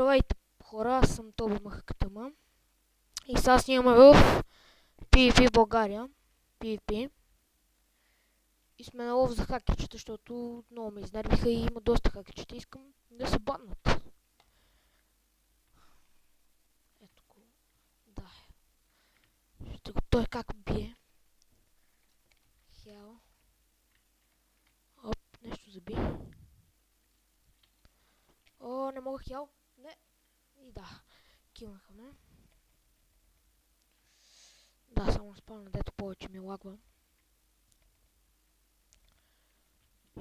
Здравейте, хора, аз съм Тоби Махкатама и сега снимаме в PvP България, PvP, и сме на лов за хакерчета, защото много ме изнервиха и има доста хакерчета, искам да се баннат. Ето го, да, ще го той как бие. Хел. Оп, нещо заби. О, не мога хел, не, и да, килнаха ме. Да, само спомням, дето повече ми лагва.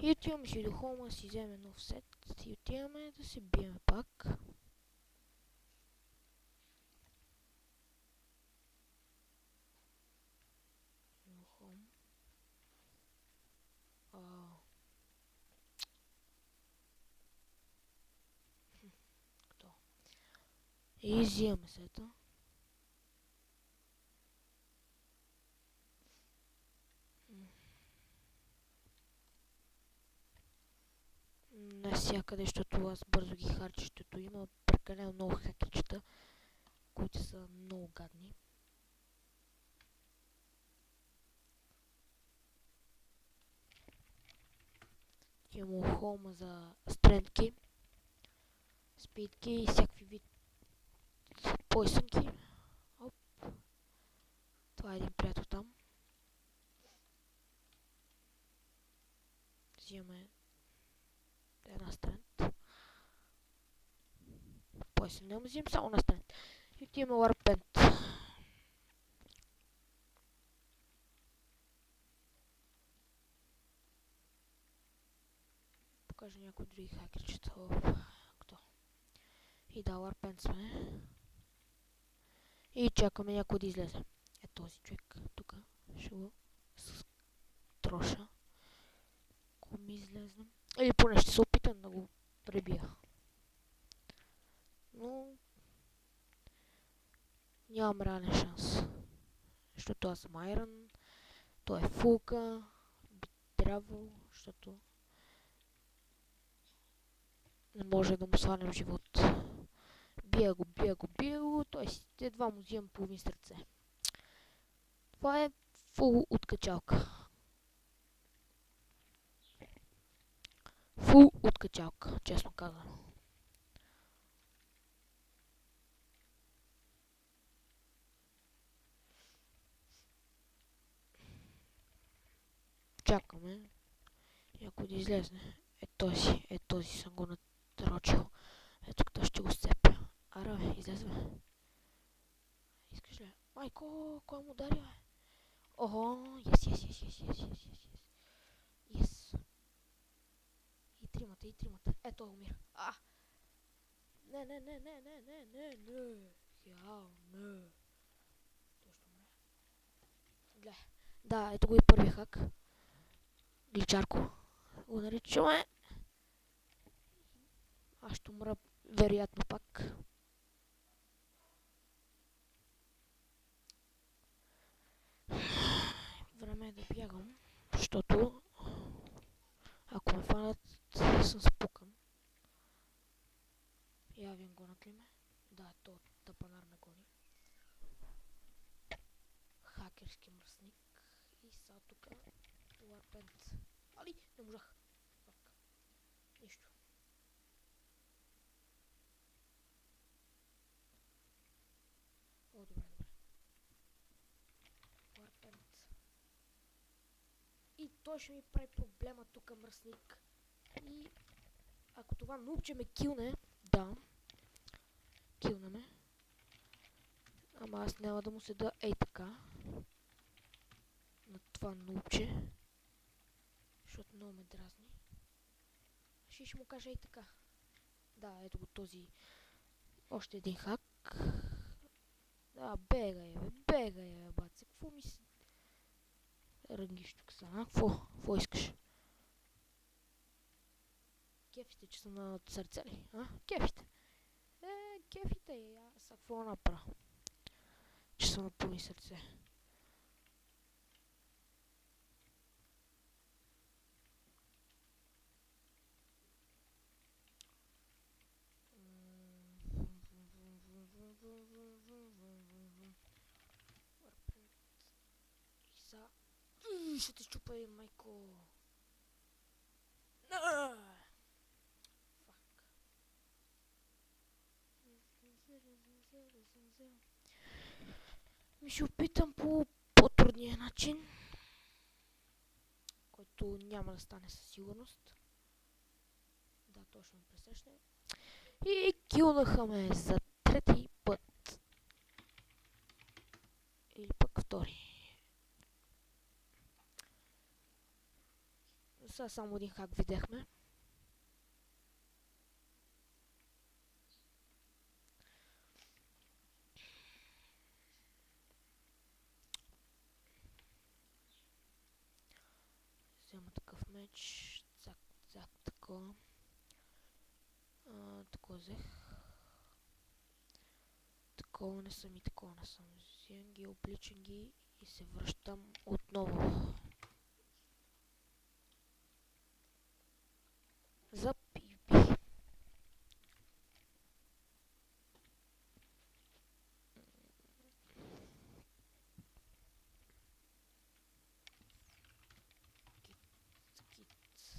И отиваме си до хома, си вземе нов сет и отиваме да се биеме пак. Хом. Кто? И взимаме сета. Навсякъде, защото аз бързо ги харча, защото има прекалено много хакерчета, които са много гадни. Има хома за стрелки, спидки и всякакви вид поясънки. Оп. Това е един приятел там. Взимаме една стрент. Поясън няма, взимам само на стрент. И отиваме Warpent. Покажа някои други хакерчета. Кто? И да, Warpent сме. И чакаме някой да излезе. Е този човек тук. Ще го троша. Ако ми излезне. Или поне ще се опитам да го пребия. Но нямам реален шанс. Защото аз съм Айрон. Той е фулка. Би трябвало, защото не може да му свалям живот. Бия го. Той си едва му взимам половин сърце. Това е фул откачалка. Фул откачалка, честно казано. Чакаме някой да излезне. Е този съм го натрочил. Ето като ще го сцепя. Ара бе, излезе. Искаш ли? Майко, кой му удари, бе? Охо, yes. И тримата. Ето умира. Не. Хял, не. Той ще умре. Гле. Да, ето го и първи хак. Гличарко. Го наричаме. Аз ще умра вероятно пак. Време е да бягам, защото ако ме фанат, съм спукан. Явен гонат ли ме? Да, то тъпанар ме гони. Хакерски мръсник. И сега тук Warpent. Али, не можах. Фак. Нищо. О, добре. Warpent. И той ще ми прави проблема тук, мръсник. И ако това нубче ме килне, да, килна ме. Ама аз няма да му седа ей така. На това нубче. Защото много ме дразни. Ще му кажа ей така. Да, ето го този. Още един хак. Да, бегай, баце. Какво ми си рънгиш тук са, а? Какво искаш? Кефите, че съм на сърце ли? А? Кефите. Кефите. Аз какво направя? Че съм на пълни сърце. Ще те щупа, майко. Ми ще опитам по по-трудния начин, който няма да стане със сигурност. Да, точно пресрещане. И килнаха ме за трети път. Или пък втори. Сега само един хак видяхме. Взема такъв меч. Цак, цак, такова. Такова взех. Такова не съм и такова не съм. Вземам ги, обличам ги и се връщам отново. За PvP.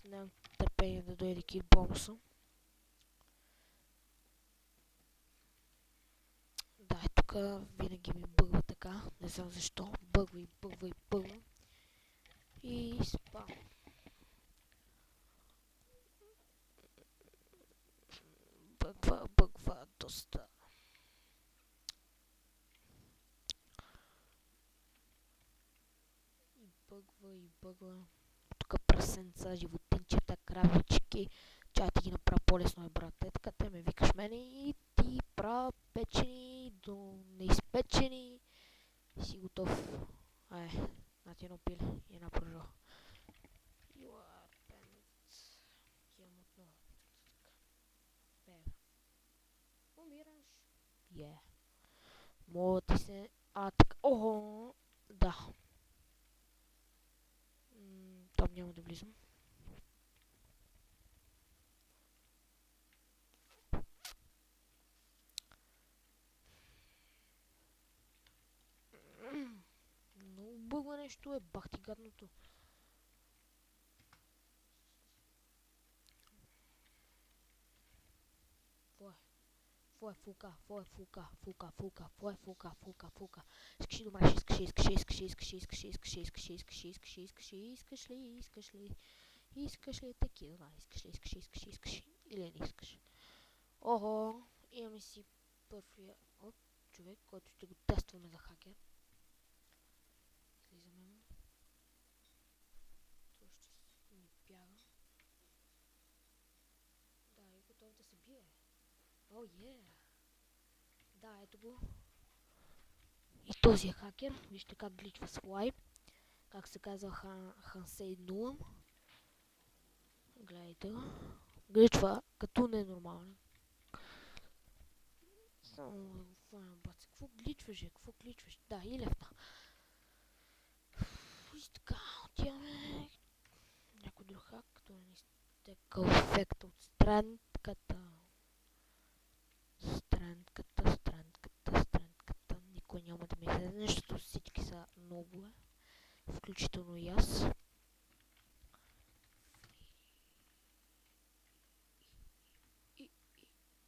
Нямам търпение да дойде кит бонуса. Да, тук винаги ми бъгва така. Не знам защо. Бъгва и бъгва и бъгва. И спам. Бъгва доста. И бъгва. Тук прасенца, животинчета, кравички. Чай ти ги направя по-лесно, брате. Така те ме викаш мене и ти правя печени до неизпечени. И си готов. Ай, на ти едно пиле и една пръжа. You are bandit. Имам отново. Бебе. Умираш. Мога ти се... така. Ого! Да. Там няма да влизам. Много бъгва нещо е, бах ти гадното. Фука. Искаш ли да умреш, искаш ли такива, искаш или не искаш. Ого, имаме си първия човек, който ще го тестваме за хакер. Слизаме му. Това ще ни бяга. Да, и готов да се бие. О, Да, ето го. И този е хакер. Вижте как гличва с лайп. Как се казва Хансей 0. Гледайте го. Гличва като ненормален. Само да го фана баца. Какво гличваш, Какво гличваш? Да, и лефта. И така, отиваме. Някой друг хак, като не изтекал ефект от странката. Никой няма да ми излезе, защото всички са нобове. Включително и аз.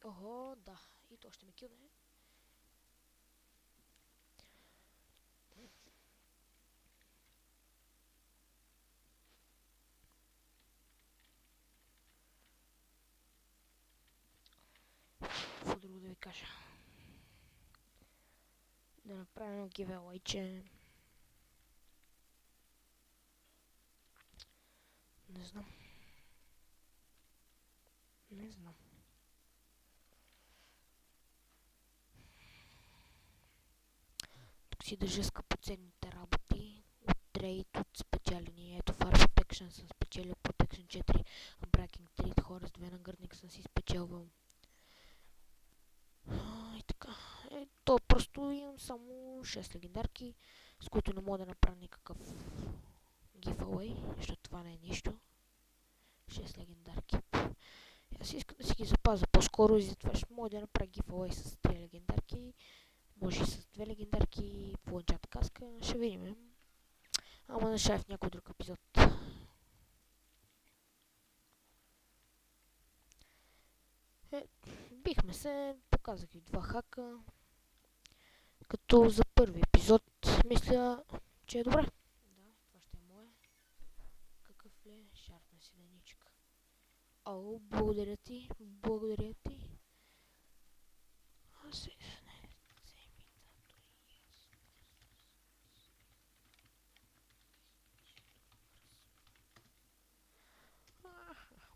Ого, да. И то ще ме килне. Какво друго да ви кажа? Да направим едно giveaway-че. Не знам. Тук си държа скъпоценните работи. От трейд, от спечелени. Ето Fire Protection съм спечелил, Protection 4, Breaking 3, хора с 2 нагърдник съм си спечелвал. И така. То просто имам само 6 легендарки, с които не мога да направя никакъв giveaway, защото това не е нищо. 6 легендарки. Аз искам да си ги запазя по-скоро и затова ще мога да направя giveaway с 3 легендарки. Може и с 2 легендарки, по енчант каска. Ще видим. Ама не шай в някой друг епизод. Бихме се, показах ви два хака. Като за първи епизод, мисля, че е добре. Да, това ще е мое. Какъв ли? Шарпна си деничка. О, благодаря ти, благодаря ти. Аз се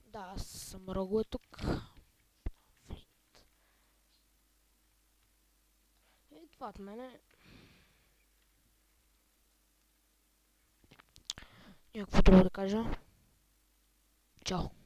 да, аз съм Рого е тук. Това от мене. Някакво друго да кажа. Чао.